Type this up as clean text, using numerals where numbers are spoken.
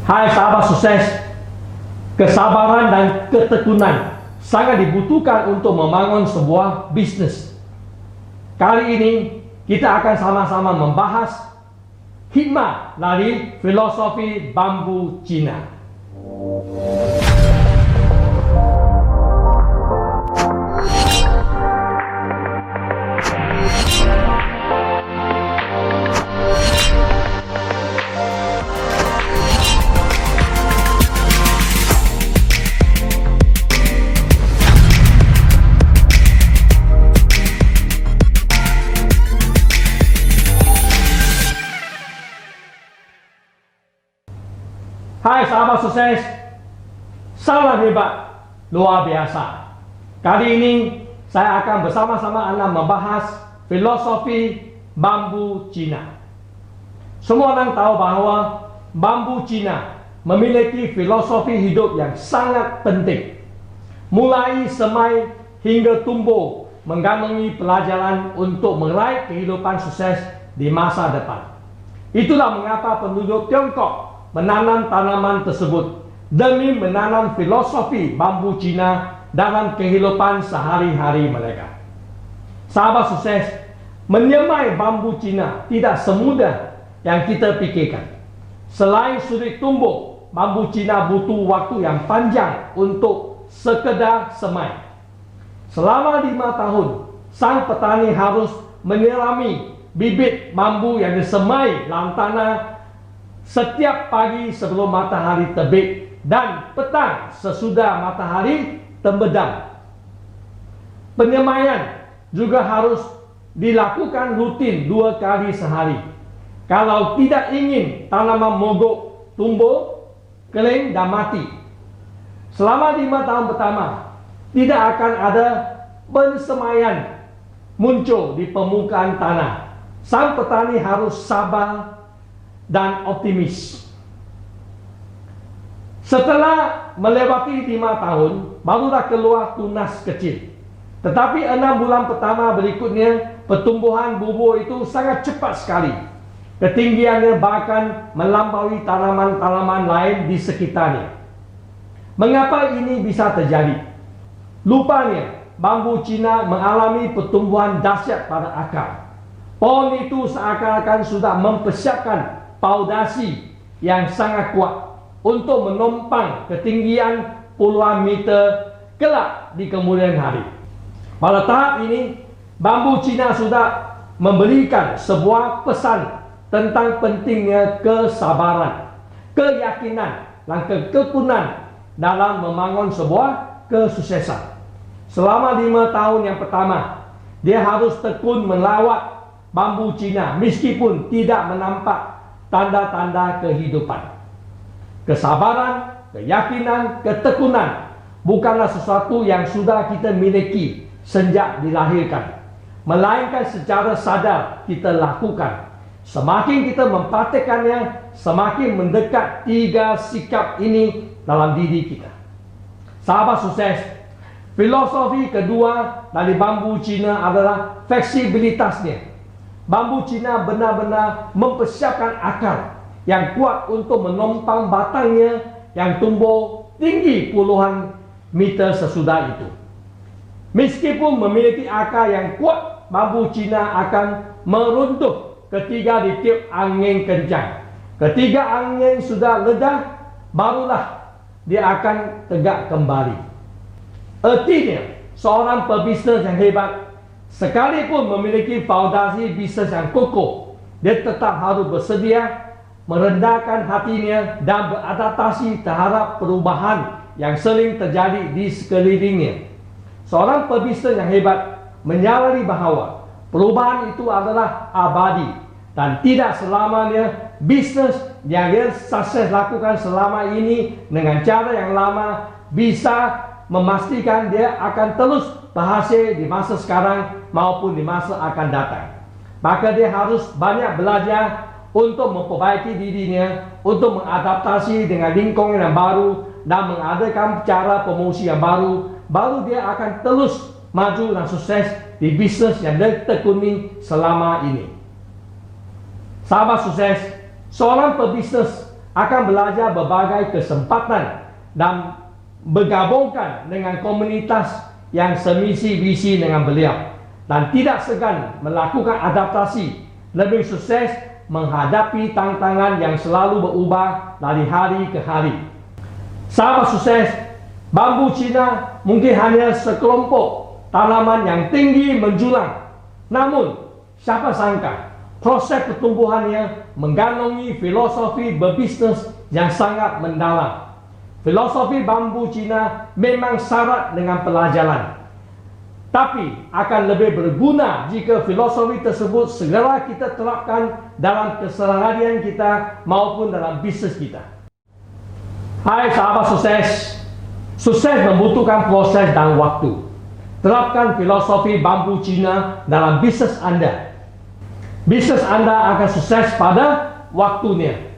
Hai sahabat sukses, kesabaran dan ketekunan sangat dibutuhkan untuk membangun sebuah bisnis. Kali ini kita akan sama-sama membahas hikmah dari filosofi bambu Cina. Hai sahabat sukses, salam hebat, luar biasa. Kali ini saya akan bersama-sama Anda membahas filosofi bambu Cina. Semua orang tahu bahwa bambu Cina memiliki filosofi hidup yang sangat penting. Mulai semai hingga tumbuh menggandungi pelajaran untuk meraih kehidupan sukses di masa depan. Itulah mengapa penduduk Tiongkok menanam tanaman tersebut demi menanam filosofi bambu Cina dalam kehidupan sehari-hari mereka. Sahabat sukses, menyemai bambu Cina tidak semudah yang kita pikirkan. Selain sulit tumbuh, bambu Cina butuh waktu yang panjang untuk sekedar semai. Selama 5 tahun, sang petani harus menyirami bibit bambu yang disemai dalam tanah setiap pagi sebelum matahari terbit dan petang sesudah matahari terbenam. Penyemaian juga harus dilakukan rutin 2 kali sehari. Kalau tidak ingin tanaman mogok, tumbuh, kering dan mati. Selama 5 tahun pertama, tidak akan ada pensemaian muncul di permukaan tanah. Sang petani harus sabar dan optimis. Setelah melewati 5 tahun, barulah keluar tunas kecil. Tetapi 6 bulan pertama berikutnya, pertumbuhan bubur itu sangat cepat sekali. Ketinggiannya bahkan melampaui tanaman-tanaman lain di sekitarnya. Mengapa ini bisa terjadi? Lupanya, bambu Cina mengalami pertumbuhan dahsyat pada akar. Pohon itu seakan-akan sudah mempersiapkan pondasi yang sangat kuat untuk menopang ketinggian puluhan meter kelak di kemudian hari. Pada tahap ini, bambu Cina sudah memberikan sebuah pesan tentang pentingnya kesabaran, keyakinan, dan ketekunan dalam membangun sebuah kesuksesan. Selama 5 tahun yang pertama, dia harus tekun melawat bambu Cina meskipun tidak menampak tanda-tanda kehidupan. Kesabaran, keyakinan, ketekunan bukanlah sesuatu yang sudah kita miliki sejak dilahirkan, melainkan secara sadar kita lakukan. Semakin kita mempraktikkannya, semakin mendekat 3 sikap ini dalam diri kita. Sahabat sukses, filosofi kedua dari bambu Cina adalah fleksibilitasnya. Bambu Cina benar-benar mempersiapkan akar yang kuat untuk menopang batangnya yang tumbuh tinggi puluhan meter sesudah itu. Meskipun memiliki akar yang kuat, bambu Cina akan meruntuh ketika ditiup angin kencang. Ketika angin sudah reda, barulah dia akan tegak kembali. Artinya, seorang pebisnes yang hebat, sekalipun memiliki fondasi bisnes yang kokoh, dia tetap harus bersedia merendahkan hatinya dan beradaptasi terhadap perubahan yang sering terjadi di sekelilingnya. Seorang pebisnes yang hebat menyadari bahawa perubahan itu adalah abadi dan tidak selamanya bisnes yang dia sukses lakukan selama ini dengan cara yang lama bisa memastikan dia akan terus berhasil di masa sekarang maupun di masa akan datang. Maka dia harus banyak belajar untuk memperbaiki dirinya, untuk mengadaptasi dengan lingkungan yang baru dan mengadakan cara promosi yang baru dia akan terus maju dan sukses di bisnes yang dia tekuni selama ini. Sahabat sukses, seorang pebisnes akan belajar berbagai kesempatan dan bergabungkan dengan komunitas yang semisi visi dengan beliau dan tidak segan melakukan adaptasi lebih sukses menghadapi tantangan yang selalu berubah dari hari ke hari. Sahabat sukses, bambu Cina mungkin hanya sekelompok tanaman yang tinggi menjulang. Namun, siapa sangka proses pertumbuhannya mengandungi filosofi berbisnes yang sangat mendalam. Filosofi bambu Cina memang syarat dengan pelajaran, tapi akan lebih berguna jika filosofi tersebut segera kita terapkan dalam keseharian kita maupun dalam bisnes kita. Hai sahabat sukses, sukses membutuhkan proses dan waktu. Terapkan filosofi bambu Cina dalam bisnes Anda. Bisnes Anda akan sukses pada waktunya.